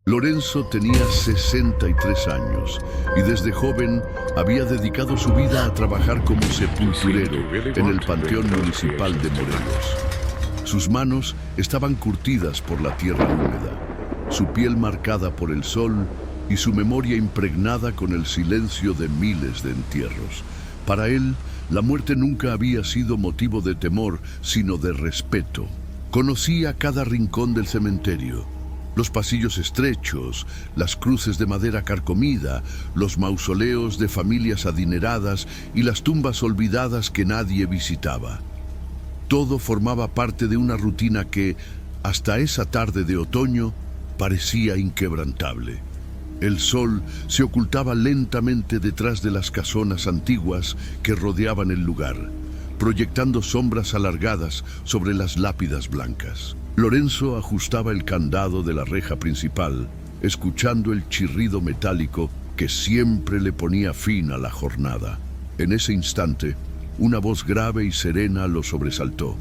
Lorenzo tenía 63 años y desde joven había dedicado su vida a trabajar como sepulturero en el Panteón Municipal de Morelos. Sus manos estaban curtidas por la tierra húmeda, su piel marcada por el sol y su memoria impregnada con el silencio de miles de entierros. Para él, la muerte nunca había sido motivo de temor, sino de respeto. Conocía cada rincón del cementerio. Los pasillos estrechos, las cruces de madera carcomida, los mausoleos de familias adineradas y las tumbas olvidadas que nadie visitaba. Todo formaba parte de una rutina que, hasta esa tarde de otoño, parecía inquebrantable. El sol se ocultaba lentamente detrás de las casonas antiguas que rodeaban el lugar, proyectando sombras alargadas sobre las lápidas blancas. Lorenzo ajustaba el candado de la reja principal, escuchando el chirrido metálico que siempre le ponía fin a la jornada. En ese instante, una voz grave y serena lo sobresaltó.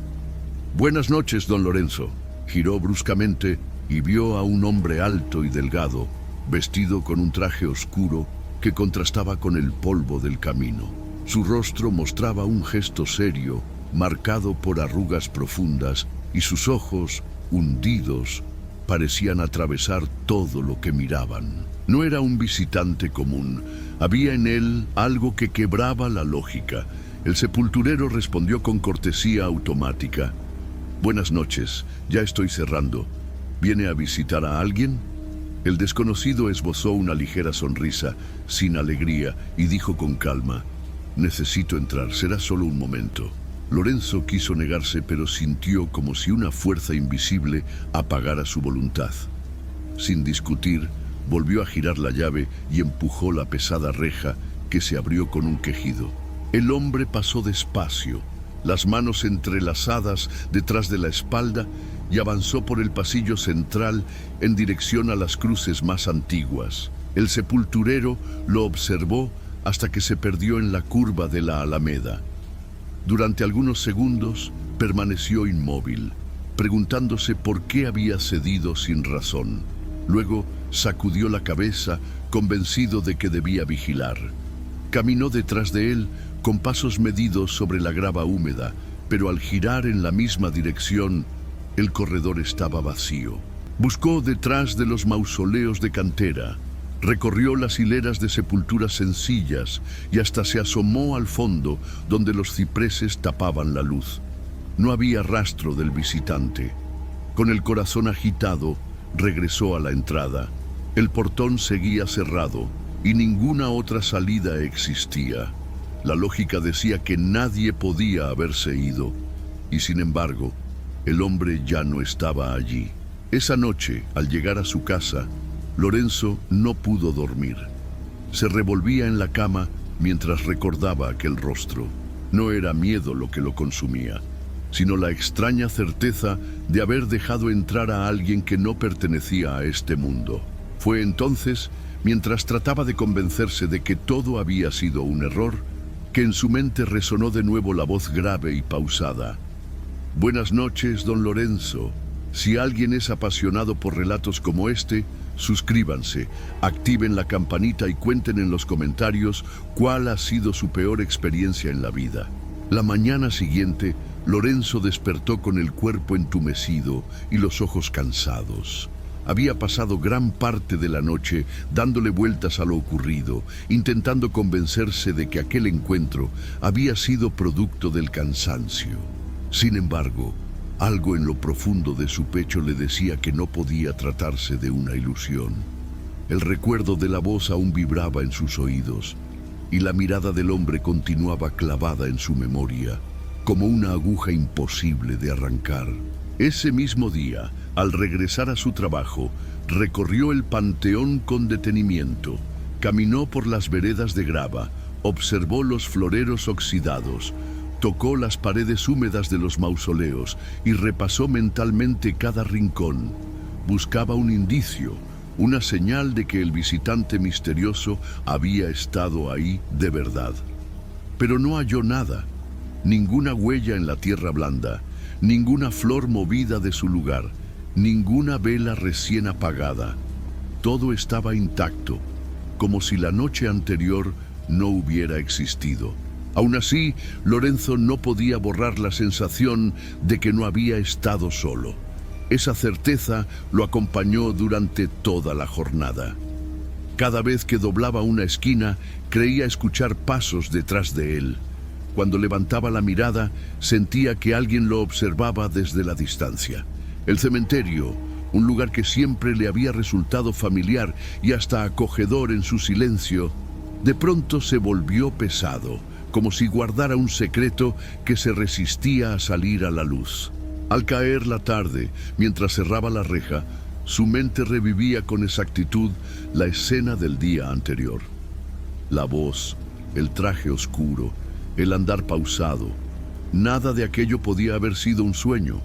«Buenas noches, don Lorenzo». Giró bruscamente y vio a un hombre alto y delgado, vestido con un traje oscuro que contrastaba con el polvo del camino. Su rostro mostraba un gesto serio, marcado por arrugas profundas, y sus ojos, hundidos, parecían atravesar todo lo que miraban. No era un visitante común. Había en él algo que quebraba la lógica. El sepulturero respondió con cortesía automática. «Buenas noches, ya estoy cerrando. ¿Viene a visitar a alguien?» El desconocido esbozó una ligera sonrisa, sin alegría, y dijo con calma: «Necesito entrar, será solo un momento». Lorenzo quiso negarse, pero sintió como si una fuerza invisible apagara su voluntad. Sin discutir, volvió a girar la llave y empujó la pesada reja, que se abrió con un quejido. El hombre pasó despacio, las manos entrelazadas detrás de la espalda, y avanzó por el pasillo central en dirección a las cruces más antiguas. El sepulturero lo observó hasta que se perdió en la curva de la alameda. Durante algunos segundos permaneció inmóvil, preguntándose por qué había cedido sin razón. Luego sacudió la cabeza, convencido de que debía vigilar. Caminó detrás de él con pasos medidos sobre la grava húmeda, pero al girar en la misma dirección, el corredor estaba vacío. Buscó detrás de los mausoleos de cantera, recorrió las hileras de sepulturas sencillas y hasta se asomó al fondo, donde los cipreses tapaban la luz. No había rastro del visitante. Con el corazón agitado, regresó a la entrada. El portón seguía cerrado y ninguna otra salida existía. La lógica decía que nadie podía haberse ido, y sin embargo, el hombre ya no estaba allí. Esa noche, al llegar a su casa, Lorenzo no pudo dormir. Se revolvía en la cama mientras recordaba aquel rostro. No era miedo lo que lo consumía, sino la extraña certeza de haber dejado entrar a alguien que no pertenecía a este mundo. Fue entonces, mientras trataba de convencerse de que todo había sido un error, que en su mente resonó de nuevo la voz grave y pausada. «Buenas noches, don Lorenzo. Si alguien es apasionado por relatos como este, suscríbanse, activen la campanita y cuenten en los comentarios cuál ha sido su peor experiencia en la vida». La mañana siguiente, Lorenzo despertó con el cuerpo entumecido y los ojos cansados. Había pasado gran parte de la noche dándole vueltas a lo ocurrido, intentando convencerse de que aquel encuentro había sido producto del cansancio. Sin embargo, algo en lo profundo de su pecho le decía que no podía tratarse de una ilusión. El recuerdo de la voz aún vibraba en sus oídos, y la mirada del hombre continuaba clavada en su memoria, como una aguja imposible de arrancar. Ese mismo día, al regresar a su trabajo, recorrió el panteón con detenimiento, caminó por las veredas de grava, observó los floreros oxidados, tocó las paredes húmedas de los mausoleos y repasó mentalmente cada rincón. Buscaba un indicio, una señal de que el visitante misterioso había estado ahí de verdad. Pero no halló nada, ninguna huella en la tierra blanda, ninguna flor movida de su lugar, ninguna vela recién apagada. todo estaba intacto, como si la noche anterior no hubiera existido. Aún así, Lorenzo no podía borrar la sensación de que no había estado solo. Esa certeza lo acompañó durante toda la jornada. Cada vez que doblaba una esquina, creía escuchar pasos detrás de él. Cuando levantaba la mirada, sentía que alguien lo observaba desde la distancia. El cementerio, un lugar que siempre le había resultado familiar y hasta acogedor en su silencio, de pronto se volvió pesado, como si guardara un secreto que se resistía a salir a la luz. Al caer la tarde, mientras cerraba la reja, su mente revivía con exactitud la escena del día anterior. La voz, el traje oscuro, el andar pausado. Nada de aquello podía haber sido un sueño,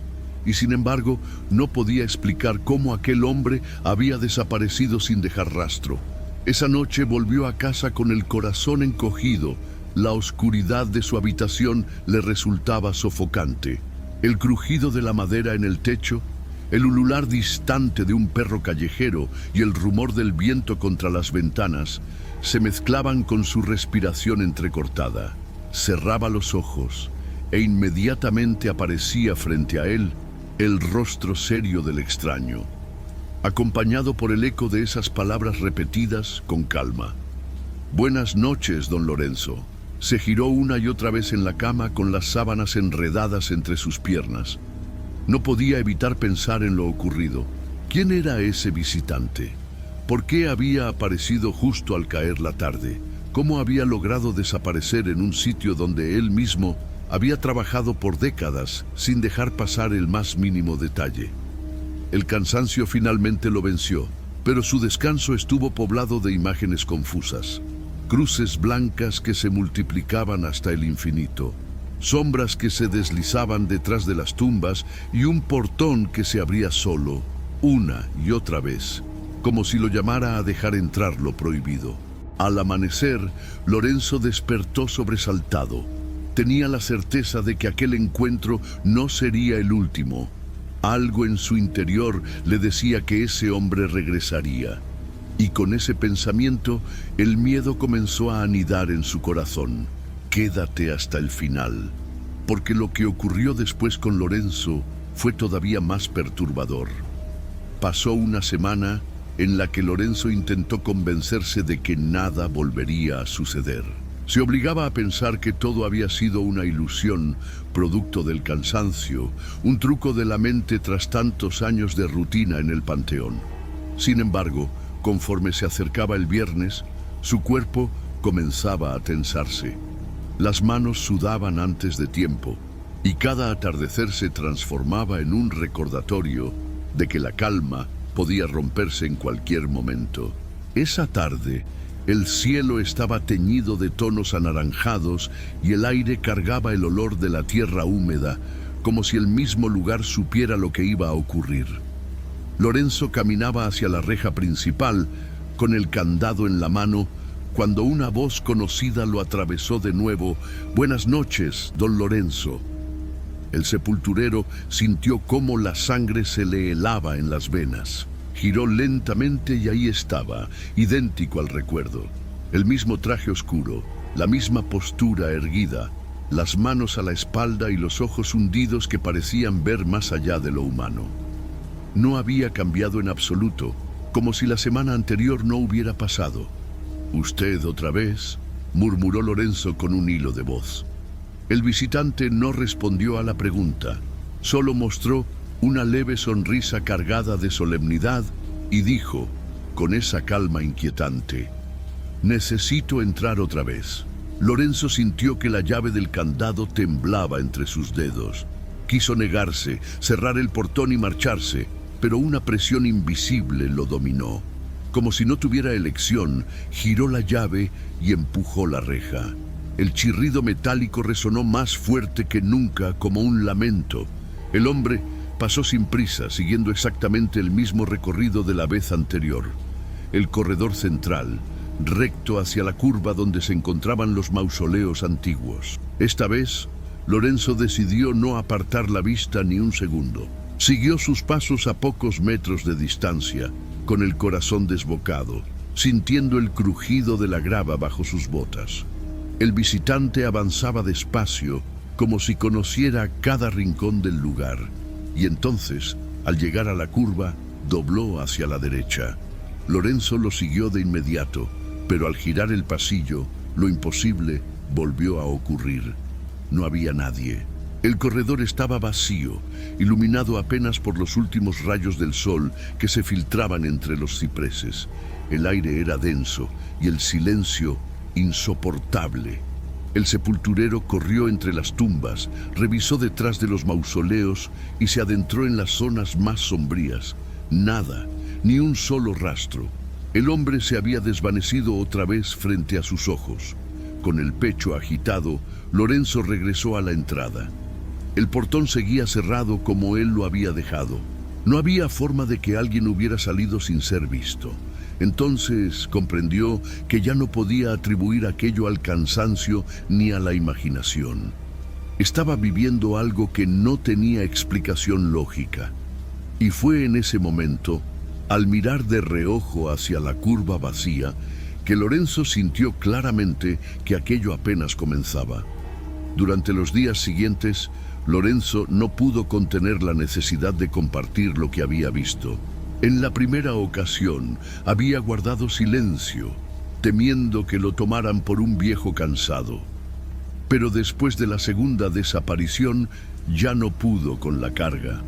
y sin embargo no podía explicar cómo aquel hombre había desaparecido sin dejar rastro. Esa noche volvió a casa con el corazón encogido. La oscuridad de su habitación le resultaba sofocante. El crujido de la madera en el techo, el ulular distante de un perro callejero y el rumor del viento contra las ventanas se mezclaban con su respiración entrecortada. Cerraba los ojos e inmediatamente aparecía frente a él el rostro serio del extraño, acompañado por el eco de esas palabras repetidas con calma. «Buenas noches, don Lorenzo». Se giró una y otra vez en la cama con las sábanas enredadas entre sus piernas. No podía evitar pensar en lo ocurrido. ¿Quién era ese visitante? ¿Por qué había aparecido justo al caer la tarde? ¿Cómo había logrado desaparecer en un sitio donde él mismo había trabajado por décadas sin dejar pasar el más mínimo detalle? El cansancio finalmente lo venció, pero su descanso estuvo poblado de imágenes confusas. Cruces blancas que se multiplicaban hasta el infinito, sombras que se deslizaban detrás de las tumbas y un portón que se abría solo, una y otra vez, como si lo llamara a dejar entrar lo prohibido. Al amanecer, Lorenzo despertó sobresaltado. Tenía la certeza de que aquel encuentro no sería el último. Algo en su interior le decía que ese hombre regresaría. Y con ese pensamiento, el miedo comenzó a anidar en su corazón. Quédate hasta el final, porque lo que ocurrió después con Lorenzo fue todavía más perturbador. Pasó una semana en la que Lorenzo intentó convencerse de que nada volvería a suceder. Se obligaba a pensar que todo había sido una ilusión, producto del cansancio, un truco de la mente tras tantos años de rutina en el panteón. Sin embargo, conforme se acercaba el viernes, su cuerpo comenzaba a tensarse. Las manos sudaban antes de tiempo, y cada atardecer se transformaba en un recordatorio de que la calma podía romperse en cualquier momento. Esa tarde, el cielo estaba teñido de tonos anaranjados y el aire cargaba el olor de la tierra húmeda, como si el mismo lugar supiera lo que iba a ocurrir. Lorenzo caminaba hacia la reja principal, con el candado en la mano, cuando una voz conocida lo atravesó de nuevo. «Buenas noches, don Lorenzo». El sepulturero sintió cómo la sangre se le helaba en las venas. Giró lentamente y ahí estaba, idéntico al recuerdo. El mismo traje oscuro, la misma postura erguida, las manos a la espalda y los ojos hundidos que parecían ver más allá de lo humano. No había cambiado en absoluto, como si la semana anterior no hubiera pasado. «¿Usted otra vez?», murmuró Lorenzo con un hilo de voz. El visitante no respondió a la pregunta, solo mostró una leve sonrisa cargada de solemnidad y dijo, con esa calma inquietante: «Necesito entrar otra vez». Lorenzo sintió que la llave del candado temblaba entre sus dedos. Quiso negarse, cerrar el portón y marcharse, pero una presión invisible lo dominó. Como si no tuviera elección, giró la llave y empujó la reja. El chirrido metálico resonó más fuerte que nunca, como un lamento. El hombre pasó sin prisa, siguiendo exactamente el mismo recorrido de la vez anterior. El corredor central, recto hacia la curva donde se encontraban los mausoleos antiguos. Esta vez, Lorenzo decidió no apartar la vista ni un segundo. Siguió sus pasos a pocos metros de distancia, con el corazón desbocado, sintiendo el crujido de la grava bajo sus botas. El visitante avanzaba despacio, como si conociera cada rincón del lugar, y entonces, al llegar a la curva, dobló hacia la derecha. Lorenzo lo siguió de inmediato, pero al girar el pasillo, lo imposible volvió a ocurrir. No había nadie. El corredor estaba vacío, iluminado apenas por los últimos rayos del sol que se filtraban entre los cipreses. El aire era denso y el silencio insoportable. El sepulturero corrió entre las tumbas, revisó detrás de los mausoleos y se adentró en las zonas más sombrías. Nada, ni un solo rastro. El hombre se había desvanecido otra vez frente a sus ojos. Con el pecho agitado, Lorenzo regresó a la entrada. El portón seguía cerrado como él lo había dejado. No había forma de que alguien hubiera salido sin ser visto. Entonces comprendió que ya no podía atribuir aquello al cansancio ni a la imaginación. Estaba viviendo algo que no tenía explicación lógica. Y fue en ese momento, al mirar de reojo hacia la curva vacía, que Lorenzo sintió claramente que aquello apenas comenzaba. Durante los días siguientes, Lorenzo no pudo contener la necesidad de compartir lo que había visto. En la primera ocasión había guardado silencio, temiendo que lo tomaran por un viejo cansado. Pero después de la segunda desaparición, ya no pudo con la carga.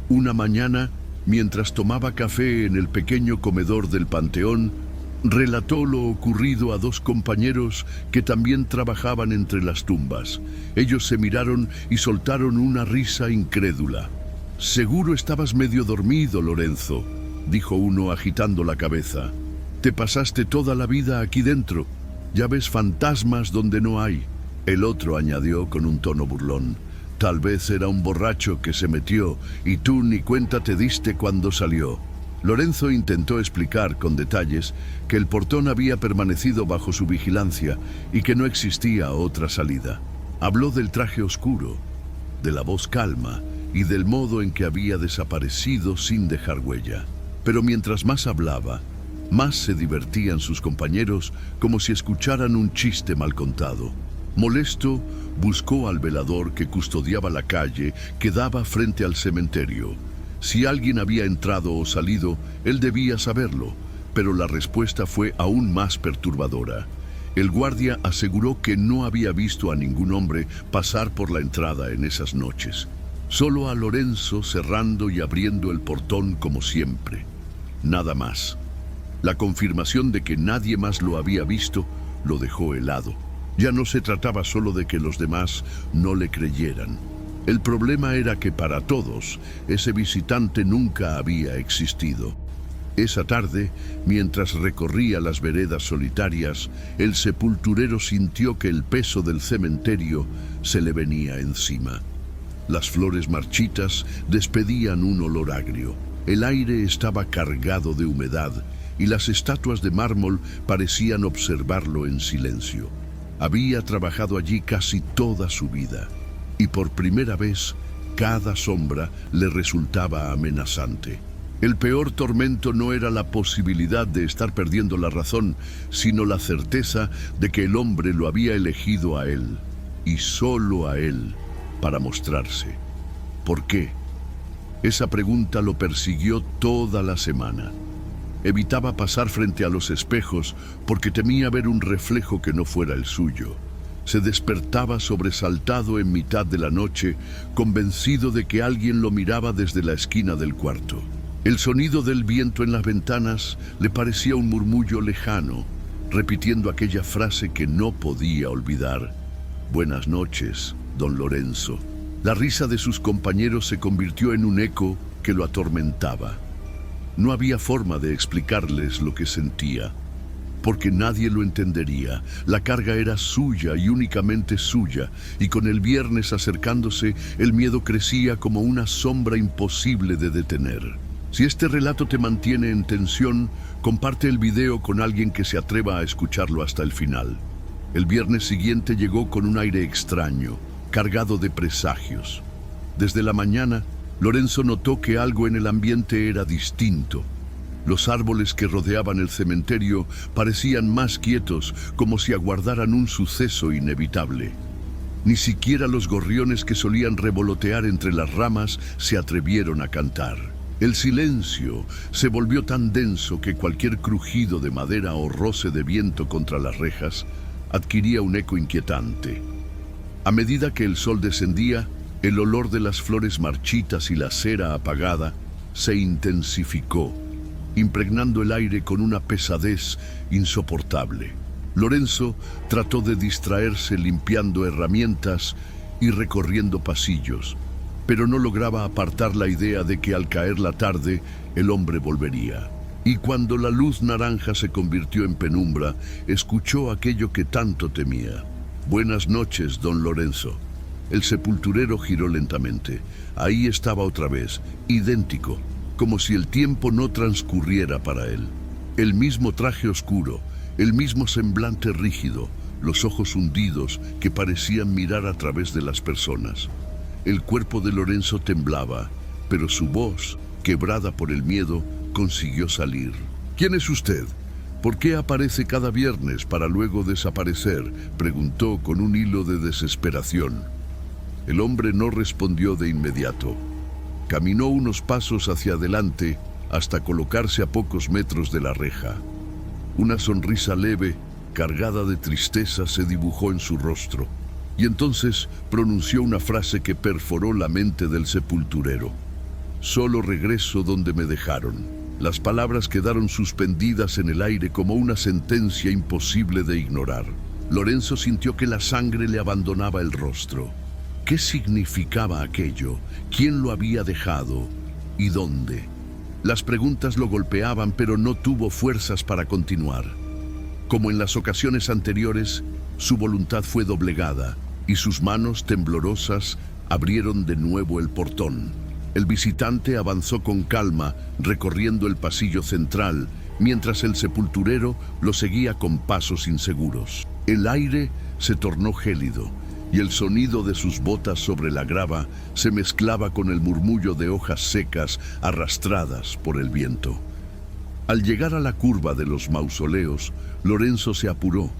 Una mañana, mientras tomaba café en el pequeño comedor del Panteón, relató lo ocurrido a dos compañeros que también trabajaban entre las tumbas. Ellos se miraron y soltaron una risa incrédula. «Seguro estabas medio dormido, Lorenzo», dijo uno agitando la cabeza. «Te pasaste toda la vida aquí dentro. Ya ves fantasmas donde no hay». El otro añadió con un tono burlón: «Tal vez era un borracho que se metió y tú ni cuenta te diste cuando salió». Lorenzo intentó explicar con detalles que el portón había permanecido bajo su vigilancia y que no existía otra salida. Habló del traje oscuro, de la voz calma y del modo en que había desaparecido sin dejar huella. Pero mientras más hablaba, más se divertían sus compañeros, como si escucharan un chiste mal contado. Molesto, buscó al velador que custodiaba la calle que daba frente al cementerio. Si alguien había entrado o salido, él debía saberlo, pero la respuesta fue aún más perturbadora. El guardia aseguró que no había visto a ningún hombre pasar por la entrada en esas noches. Solo a Lorenzo cerrando y abriendo el portón como siempre. Nada más. La confirmación de que nadie más lo había visto lo dejó helado. Ya no se trataba solo de que los demás no le creyeran. El problema era que para todos, ese visitante nunca había existido. Esa tarde, mientras recorría las veredas solitarias, el sepulturero sintió que el peso del cementerio se le venía encima. Las flores marchitas despedían un olor agrio. El aire estaba cargado de humedad y las estatuas de mármol parecían observarlo en silencio. Había trabajado allí casi toda su vida y por primera vez cada sombra le resultaba amenazante. El peor tormento no era la posibilidad de estar perdiendo la razón, sino la certeza de que el hombre lo había elegido a él, y solo a él, para mostrarse. ¿Por qué? Esa pregunta lo persiguió toda la semana. Evitaba pasar frente a los espejos porque temía ver un reflejo que no fuera el suyo. Se despertaba sobresaltado en mitad de la noche, convencido de que alguien lo miraba desde la esquina del cuarto. El sonido del viento en las ventanas le parecía un murmullo lejano, repitiendo aquella frase que no podía olvidar. «Buenas noches, don Lorenzo». La risa de sus compañeros se convirtió en un eco que lo atormentaba. No había forma de explicarles lo que sentía, porque nadie lo entendería. La carga era suya y únicamente suya, y con el viernes acercándose, el miedo crecía como una sombra imposible de detener. Si este relato te mantiene en tensión, comparte el video con alguien que se atreva a escucharlo hasta el final. El viernes siguiente llegó con un aire extraño, cargado de presagios. Desde la mañana, Lorenzo notó que algo en el ambiente era distinto. Los árboles que rodeaban el cementerio parecían más quietos, como si aguardaran un suceso inevitable. Ni siquiera los gorriones que solían revolotear entre las ramas se atrevieron a cantar. El silencio se volvió tan denso que cualquier crujido de madera o roce de viento contra las rejas adquiría un eco inquietante. A medida que el sol descendía, el olor de las flores marchitas y la cera apagada se intensificó, impregnando el aire con una pesadez insoportable. Lorenzo trató de distraerse limpiando herramientas y recorriendo pasillos, pero no lograba apartar la idea de que al caer la tarde el hombre volvería. Y cuando la luz naranja se convirtió en penumbra, escuchó aquello que tanto temía. «Buenas noches, don Lorenzo». El sepulturero giró lentamente. Ahí estaba otra vez, idéntico, como si el tiempo no transcurriera para él. El mismo traje oscuro, el mismo semblante rígido, los ojos hundidos que parecían mirar a través de las personas. El cuerpo de Lorenzo temblaba, pero su voz, quebrada por el miedo, consiguió salir. «¿Quién es usted? ¿Por qué aparece cada viernes para luego desaparecer?», preguntó con un hilo de desesperación. El hombre no respondió de inmediato. Caminó unos pasos hacia adelante hasta colocarse a pocos metros de la reja. Una sonrisa leve, cargada de tristeza, se dibujó en su rostro, y entonces pronunció una frase que perforó la mente del sepulturero. «Solo regreso donde me dejaron». Las palabras quedaron suspendidas en el aire como una sentencia imposible de ignorar. Lorenzo sintió que la sangre le abandonaba el rostro. ¿Qué significaba aquello? ¿Quién lo había dejado? ¿Y dónde? Las preguntas lo golpeaban, pero no tuvo fuerzas para continuar. Como en las ocasiones anteriores, su voluntad fue doblegada y sus manos temblorosas abrieron de nuevo el portón. El visitante avanzó con calma, recorriendo el pasillo central, mientras el sepulturero lo seguía con pasos inseguros. El aire se tornó gélido, y el sonido de sus botas sobre la grava se mezclaba con el murmullo de hojas secas arrastradas por el viento. Al llegar a la curva de los mausoleos, Lorenzo se apuró,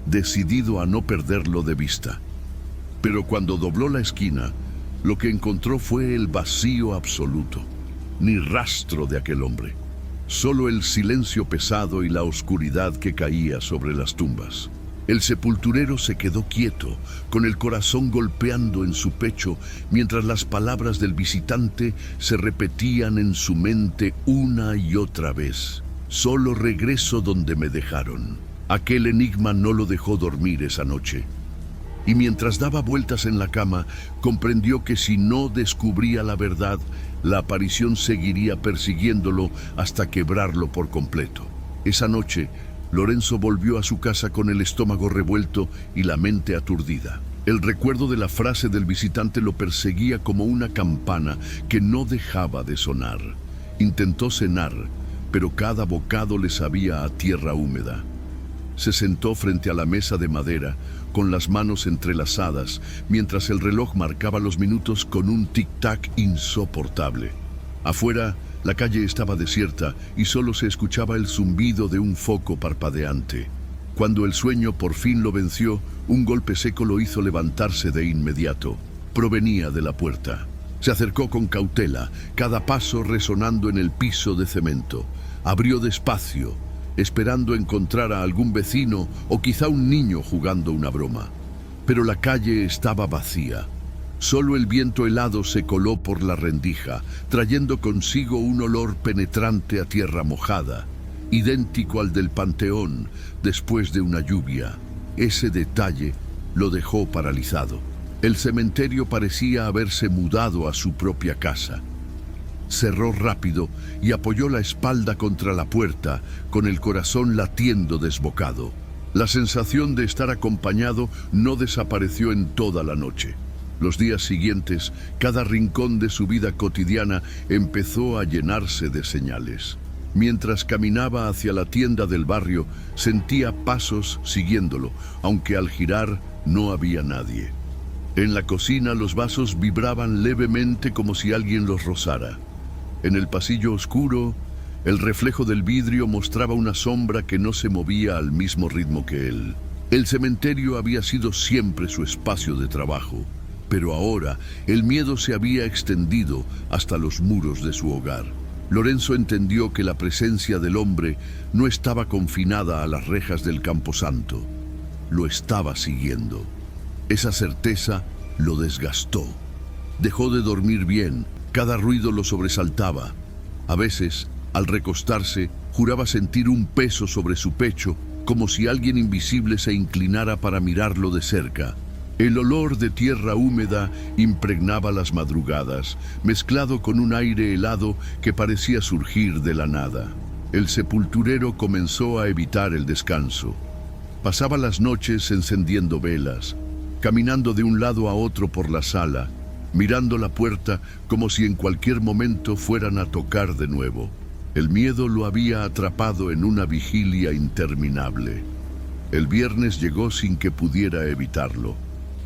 decidido a no perderlo de vista. Pero cuando dobló la esquina, lo que encontró fue el vacío absoluto. Ni rastro de aquel hombre. Solo el silencio pesado y la oscuridad que caía sobre las tumbas. El sepulturero se quedó quieto, con el corazón golpeando en su pecho, mientras las palabras del visitante se repetían en su mente una y otra vez. «Solo regreso donde me dejaron». Aquel enigma no lo dejó dormir esa noche. Y mientras daba vueltas en la cama, comprendió que si no descubría la verdad, la aparición seguiría persiguiéndolo hasta quebrarlo por completo. Esa noche, Lorenzo volvió a su casa con el estómago revuelto y la mente aturdida. El recuerdo de la frase del visitante lo perseguía como una campana que no dejaba de sonar. Intentó cenar, pero cada bocado le sabía a tierra húmeda. Se sentó frente a la mesa de madera, con las manos entrelazadas, mientras el reloj marcaba los minutos con un tic-tac insoportable. Afuera, la calle estaba desierta y solo se escuchaba el zumbido de un foco parpadeante. Cuando el sueño por fin lo venció, un golpe seco lo hizo levantarse de inmediato. Provenía de la puerta. Se acercó con cautela, cada paso resonando en el piso de cemento. Abrió despacio, esperando encontrar a algún vecino o quizá un niño jugando una broma. Pero la calle estaba vacía. Solo el viento helado se coló por la rendija, trayendo consigo un olor penetrante a tierra mojada, idéntico al del panteón después de una lluvia. Ese detalle lo dejó paralizado. El cementerio parecía haberse mudado a su propia casa. Cerró rápido y apoyó la espalda contra la puerta, con el corazón latiendo desbocado. La sensación de estar acompañado no desapareció en toda la noche. Los días siguientes, cada rincón de su vida cotidiana empezó a llenarse de señales. Mientras caminaba hacia la tienda del barrio, sentía pasos siguiéndolo, aunque al girar no había nadie. En la cocina los vasos vibraban levemente como si alguien los rozara. En el pasillo oscuro, El reflejo del vidrio mostraba una sombra que no se movía al mismo ritmo que él. El cementerio había sido siempre su espacio de trabajo, pero ahora el miedo se había extendido hasta los muros de su hogar. Lorenzo entendió que la presencia del hombre no estaba confinada a las rejas del camposanto. Lo estaba siguiendo. Esa certeza lo desgastó. Dejó de dormir bien, cada ruido lo sobresaltaba. A veces, al recostarse, juraba sentir un peso sobre su pecho, como si alguien invisible se inclinara para mirarlo de cerca. El olor de tierra húmeda impregnaba las madrugadas, mezclado con un aire helado que parecía surgir de la nada. El sepulturero comenzó a evitar el descanso. Pasaba las noches encendiendo velas, caminando de un lado a otro por la sala, mirando la puerta como si en cualquier momento fueran a tocar de nuevo. El miedo lo había atrapado en una vigilia interminable. El viernes llegó sin que pudiera evitarlo.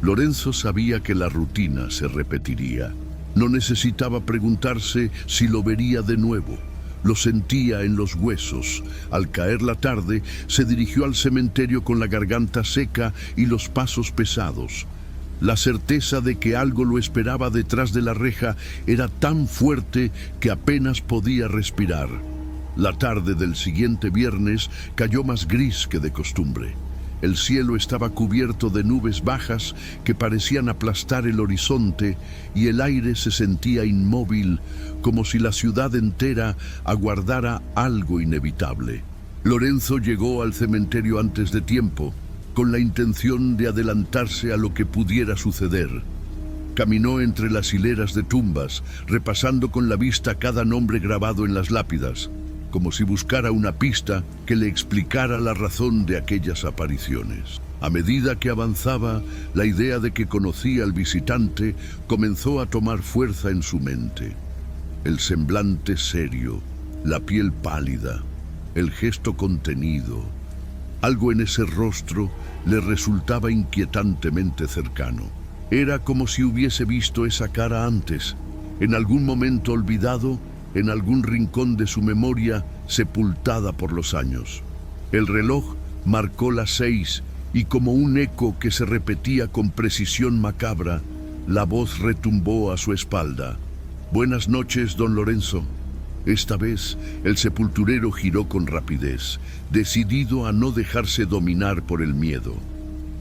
Lorenzo sabía que la rutina se repetiría. No necesitaba preguntarse si lo vería de nuevo. Lo sentía en los huesos. Al caer la tarde, se dirigió al cementerio con la garganta seca y los pasos pesados. La certeza de que algo lo esperaba detrás de la reja era tan fuerte que apenas podía respirar. La tarde del siguiente viernes cayó más gris que de costumbre. El cielo estaba cubierto de nubes bajas que parecían aplastar el horizonte y el aire se sentía inmóvil, como si la ciudad entera aguardara algo inevitable. Lorenzo llegó al cementerio antes de tiempo, con la intención de adelantarse a lo que pudiera suceder. Caminó entre las hileras de tumbas, repasando con la vista cada nombre grabado en las lápidas, como si buscara una pista que le explicara la razón de aquellas apariciones. A medida que avanzaba, la idea de que conocía al visitante comenzó a tomar fuerza en su mente. El semblante serio, la piel pálida, el gesto contenido. Algo en ese rostro le resultaba inquietantemente cercano. Era como si hubiese visto esa cara antes, en algún momento olvidado, en algún rincón de su memoria sepultada por los años. El reloj marcó las 6 y como un eco que se repetía con precisión macabra, la voz retumbó a su espalda. «Buenas noches, don Lorenzo». Esta vez el sepulturero giró con rapidez, decidido a no dejarse dominar por el miedo.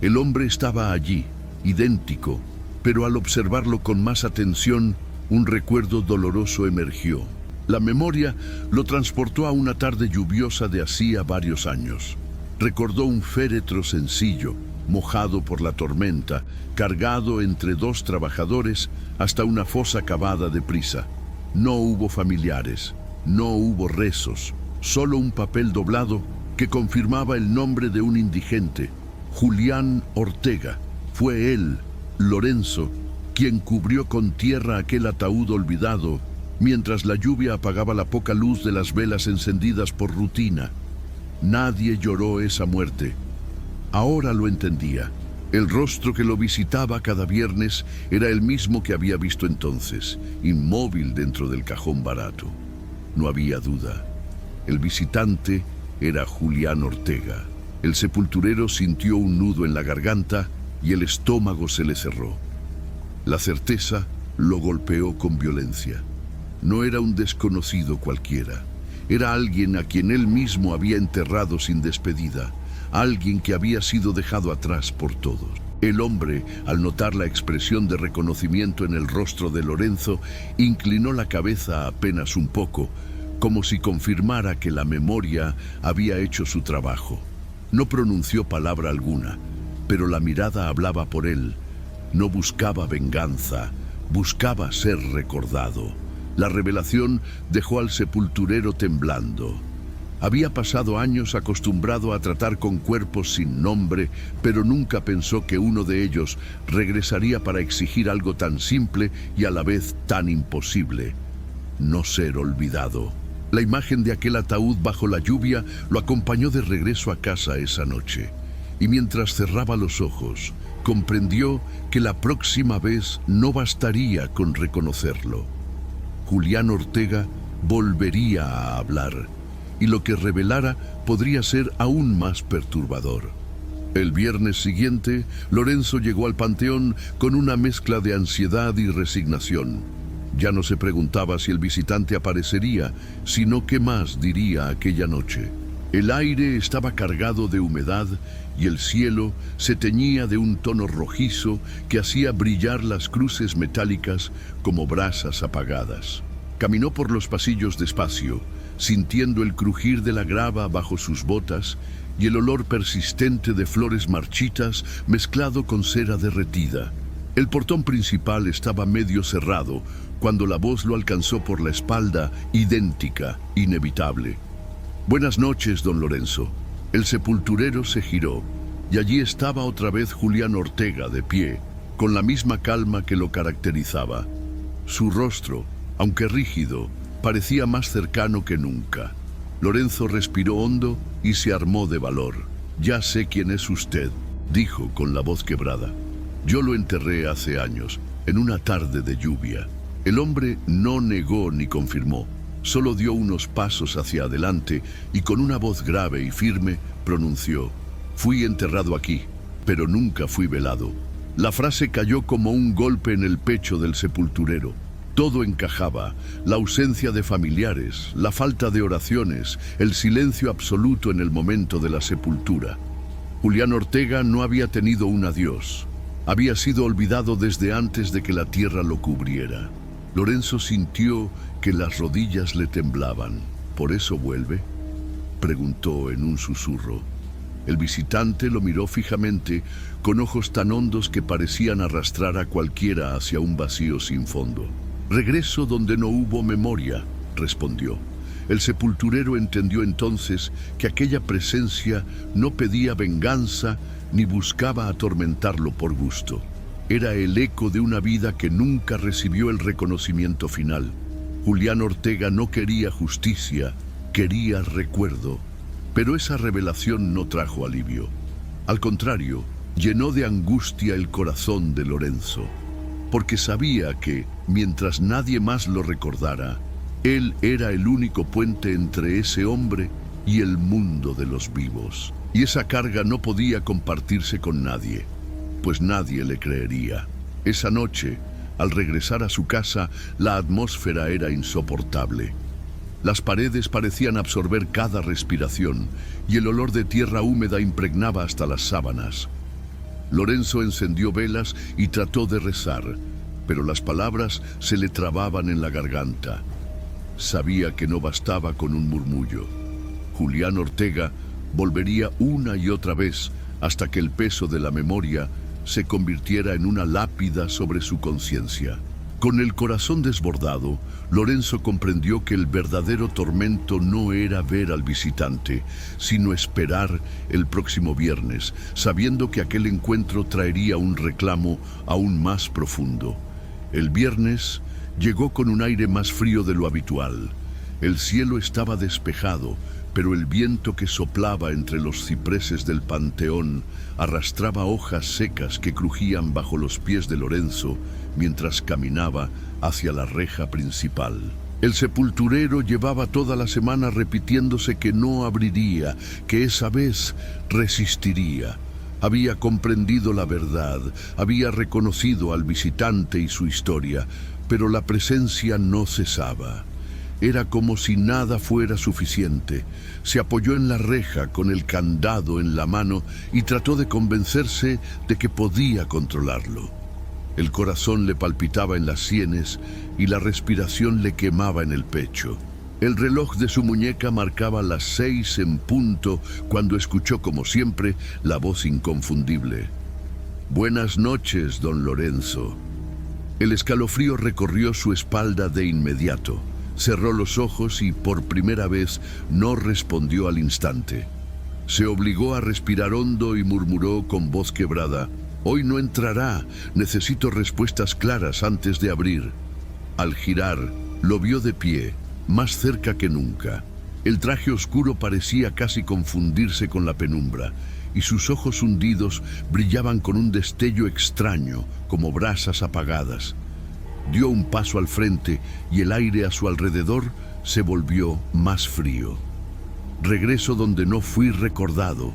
El hombre estaba allí, idéntico, pero al observarlo con más atención, un recuerdo doloroso emergió. La memoria lo transportó a una tarde lluviosa de hacía varios años. Recordó un féretro sencillo, mojado por la tormenta, cargado entre 2 trabajadores hasta una fosa cavada deprisa. No hubo familiares, no hubo rezos, solo un papel doblado que confirmaba el nombre de un indigente, Julián Ortega. Fue él, Lorenzo, quien cubrió con tierra aquel ataúd olvidado, mientras la lluvia apagaba la poca luz de las velas encendidas por rutina. Nadie lloró esa muerte. Ahora lo entendía. El rostro que lo visitaba cada viernes era el mismo que había visto entonces, inmóvil dentro del cajón barato. No había duda. El visitante era Julián Ortega. El sepulturero sintió un nudo en la garganta y el estómago se le cerró. La certeza lo golpeó con violencia. No era un desconocido cualquiera. Era alguien a quien él mismo había enterrado sin despedida. Alguien que había sido dejado atrás por todos. El hombre, al notar la expresión de reconocimiento en el rostro de Lorenzo, inclinó la cabeza apenas un poco, como si confirmara que la memoria había hecho su trabajo. No pronunció palabra alguna, pero la mirada hablaba por él. No buscaba venganza, buscaba ser recordado. La revelación dejó al sepulturero temblando. Había pasado años acostumbrado a tratar con cuerpos sin nombre, pero nunca pensó que uno de ellos regresaría para exigir algo tan simple y a la vez tan imposible: no ser olvidado. La imagen de aquel ataúd bajo la lluvia lo acompañó de regreso a casa esa noche, y mientras cerraba los ojos, comprendió que la próxima vez no bastaría con reconocerlo. Julián Ortega volvería a hablar, y lo que revelara podría ser aún más perturbador. El viernes siguiente, Lorenzo llegó al panteón con una mezcla de ansiedad y resignación. Ya no se preguntaba si el visitante aparecería, sino qué más diría aquella noche. El aire estaba cargado de humedad y el cielo se teñía de un tono rojizo que hacía brillar las cruces metálicas como brasas apagadas. Caminó por los pasillos despacio, sintiendo el crujir de la grava bajo sus botas y el olor persistente de flores marchitas mezclado con cera derretida. El portón principal estaba medio cerrado cuando la voz lo alcanzó por la espalda, idéntica, inevitable. «Buenas noches, don Lorenzo». El sepulturero se giró, y allí estaba otra vez Julián Ortega de pie, con la misma calma que lo caracterizaba. Su rostro, aunque rígido, parecía más cercano que nunca. Lorenzo respiró hondo y se armó de valor. «Ya sé quién es usted», dijo con la voz quebrada. «Yo lo enterré hace años, en una tarde de lluvia». El hombre no negó ni confirmó, solo dio unos pasos hacia adelante y con una voz grave y firme pronunció: «Fui enterrado aquí, pero nunca fui velado». La frase cayó como un golpe en el pecho del sepulturero. Todo encajaba: la ausencia de familiares, la falta de oraciones, el silencio absoluto en el momento de la sepultura. Julián Ortega no había tenido un adiós. Había sido olvidado desde antes de que la tierra lo cubriera. Lorenzo sintió que las rodillas le temblaban. «¿Por eso vuelve?», preguntó en un susurro. El visitante lo miró fijamente, con ojos tan hondos que parecían arrastrar a cualquiera hacia un vacío sin fondo. «Regreso donde no hubo memoria», respondió. El sepulturero entendió entonces que aquella presencia no pedía venganza ni buscaba atormentarlo por gusto. Era el eco de una vida que nunca recibió el reconocimiento final. Julián Ortega no quería justicia, quería recuerdo. Pero esa revelación no trajo alivio. Al contrario, llenó de angustia el corazón de Lorenzo, porque sabía que, mientras nadie más lo recordara, él era el único puente entre ese hombre y el mundo de los vivos. Y esa carga no podía compartirse con nadie, pues nadie le creería. Esa noche, al regresar a su casa, la atmósfera era insoportable. Las paredes parecían absorber cada respiración y el olor de tierra húmeda impregnaba hasta las sábanas. Lorenzo encendió velas y trató de rezar, pero las palabras se le trababan en la garganta. Sabía que no bastaba con un murmullo. Julián Ortega volvería una y otra vez hasta que el peso de la memoria se convirtiera en una lápida sobre su conciencia. Con el corazón desbordado, Lorenzo comprendió que el verdadero tormento no era ver al visitante, sino esperar el próximo viernes, sabiendo que aquel encuentro traería un reclamo aún más profundo. El viernes llegó con un aire más frío de lo habitual. El cielo estaba despejado, pero el viento que soplaba entre los cipreses del panteón arrastraba hojas secas que crujían bajo los pies de Lorenzo mientras caminaba hacia la reja principal. El sepulturero llevaba toda la semana repitiéndose que no abriría, que esa vez resistiría. Había comprendido la verdad, había reconocido al visitante y su historia, pero la presencia no cesaba. Era como si nada fuera suficiente. Se apoyó en la reja con el candado en la mano y trató de convencerse de que podía controlarlo. El corazón le palpitaba en las sienes y la respiración le quemaba en el pecho. El reloj de su muñeca marcaba las 6 en punto cuando escuchó, como siempre, la voz inconfundible. «Buenas noches, don Lorenzo». El escalofrío recorrió su espalda de inmediato. Cerró los ojos y por primera vez no respondió al instante. Se obligó a respirar hondo y murmuró con voz quebrada: «Hoy no entrará, necesito respuestas claras antes de abrir». Al girar, lo vio de pie, más cerca que nunca. El traje oscuro parecía casi confundirse con la penumbra, y sus ojos hundidos brillaban con un destello extraño, como brasas apagadas. Dio un paso al frente y el aire a su alrededor se volvió más frío. «Regreso donde no fui recordado»,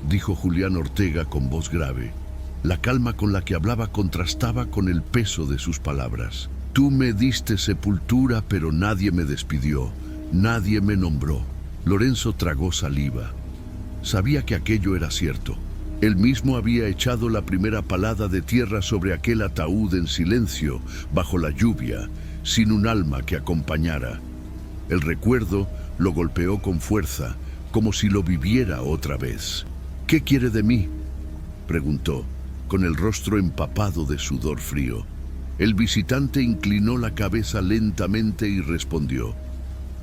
dijo Julián Ortega con voz grave. La calma con la que hablaba contrastaba con el peso de sus palabras. «Tú me diste sepultura, pero nadie me despidió, nadie me nombró». Lorenzo tragó saliva. Sabía que aquello era cierto. Él mismo había echado la primera palada de tierra sobre aquel ataúd en silencio, bajo la lluvia, sin un alma que acompañara. El recuerdo lo golpeó con fuerza, como si lo viviera otra vez. «¿Qué quiere de mí?», preguntó, con el rostro empapado de sudor frío. El visitante inclinó la cabeza lentamente y respondió: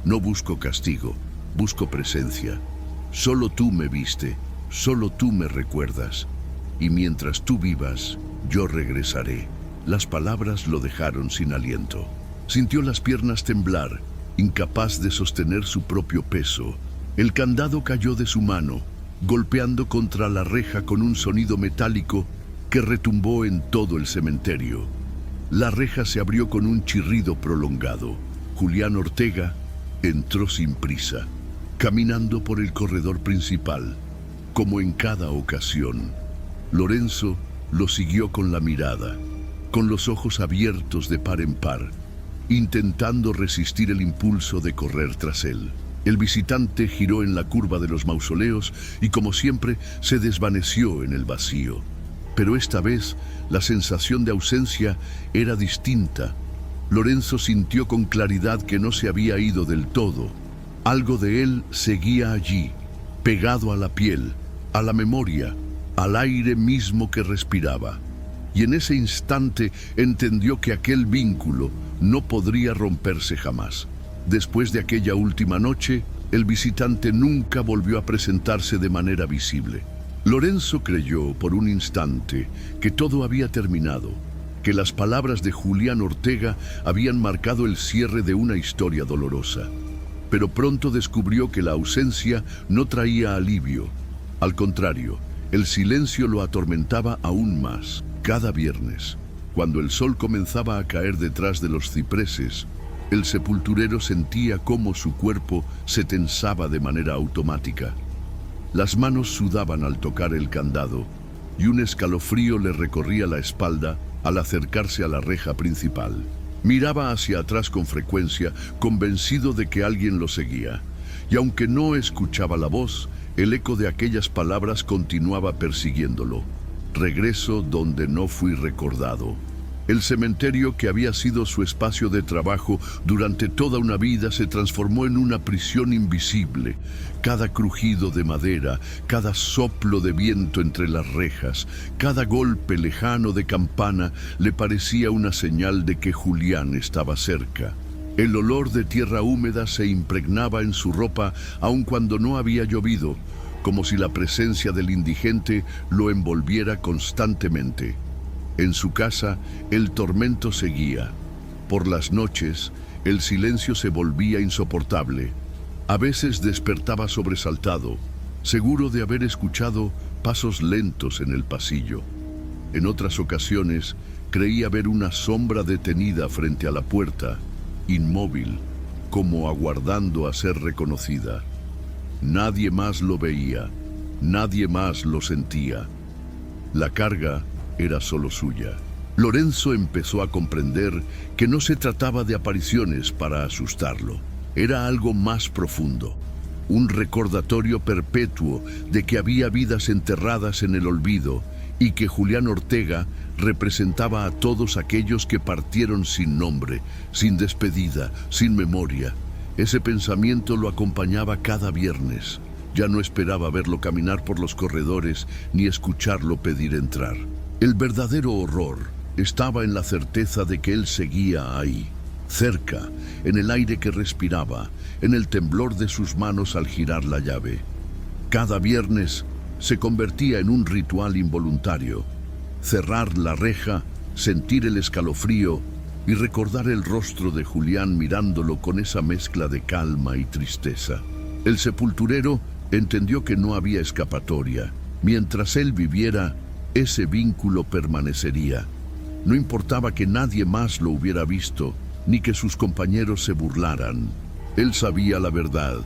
«No busco castigo, busco presencia. Solo tú me viste, solo tú me recuerdas, y mientras tú vivas, yo regresaré». Las palabras lo dejaron sin aliento. Sintió las piernas temblar, incapaz de sostener su propio peso. El candado cayó de su mano, golpeando contra la reja con un sonido metálico que retumbó en todo el cementerio. La reja se abrió con un chirrido prolongado. Julián Ortega entró sin prisa, caminando por el corredor principal, como en cada ocasión. Lorenzo lo siguió con la mirada, con los ojos abiertos de par en par, intentando resistir el impulso de correr tras él. El visitante giró en la curva de los mausoleos y, como siempre, se desvaneció en el vacío. Pero esta vez la sensación de ausencia era distinta. Lorenzo sintió con claridad que no se había ido del todo. Algo de él seguía allí, pegado a la piel, a la memoria, al aire mismo que respiraba. Y en ese instante entendió que aquel vínculo no podría romperse jamás. Después de aquella última noche, el visitante nunca volvió a presentarse de manera visible. Lorenzo creyó por un instante que todo había terminado, que las palabras de Julián Ortega habían marcado el cierre de una historia dolorosa. Pero pronto descubrió que la ausencia no traía alivio. Al contrario, el silencio lo atormentaba aún más. Cada viernes, cuando el sol comenzaba a caer detrás de los cipreses, el sepulturero sentía cómo su cuerpo se tensaba de manera automática. Las manos sudaban al tocar el candado y un escalofrío le recorría la espalda al acercarse a la reja principal. Miraba hacia atrás con frecuencia, convencido de que alguien lo seguía, y aunque no escuchaba la voz, el eco de aquellas palabras continuaba persiguiéndolo. «Regreso donde no fui recordado». El cementerio, que había sido su espacio de trabajo durante toda una vida, se transformó en una prisión invisible. Cada crujido de madera, cada soplo de viento entre las rejas, cada golpe lejano de campana le parecía una señal de que Julián estaba cerca. El olor de tierra húmeda se impregnaba en su ropa aun cuando no había llovido, como si la presencia del indigente lo envolviera constantemente. En su casa, el tormento seguía. Por las noches, el silencio se volvía insoportable. A veces despertaba sobresaltado, seguro de haber escuchado pasos lentos en el pasillo. En otras ocasiones, creía ver una sombra detenida frente a la puerta, inmóvil, como aguardando a ser reconocida. Nadie más lo veía, nadie más lo sentía. La carga era solo suya. Lorenzo empezó a comprender que no se trataba de apariciones para asustarlo. Era algo más profundo, un recordatorio perpetuo de que había vidas enterradas en el olvido y que Julián Ortega representaba a todos aquellos que partieron sin nombre, sin despedida, sin memoria. Ese pensamiento lo acompañaba cada viernes. Ya no esperaba verlo caminar por los corredores ni escucharlo pedir entrar. El verdadero horror estaba en la certeza de que él seguía ahí, cerca, en el aire que respiraba, en el temblor de sus manos al girar la llave. Cada viernes se convertía en un ritual involuntario. Cerrar la reja, sentir el escalofrío y recordar el rostro de Julián mirándolo con esa mezcla de calma y tristeza. El sepulturero entendió que no había escapatoria. Mientras él viviera, ese vínculo permanecería. No importaba que nadie más lo hubiera visto, ni que sus compañeros se burlaran. Él sabía la verdad.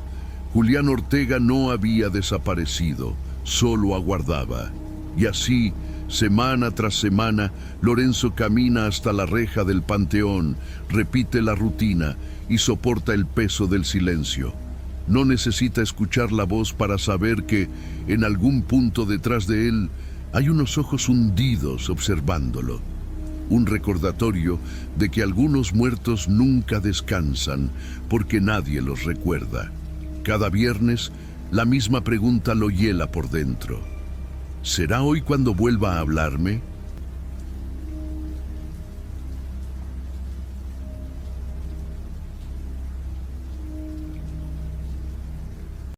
Julián Ortega no había desaparecido, solo aguardaba. Y así, semana tras semana, Lorenzo camina hasta la reja del panteón, repite la rutina y soporta el peso del silencio. No necesita escuchar la voz para saber que, en algún punto detrás de él, hay unos ojos hundidos observándolo. Un recordatorio de que algunos muertos nunca descansan porque nadie los recuerda. Cada viernes, la misma pregunta lo hiela por dentro. ¿Será hoy cuando vuelva a hablarme?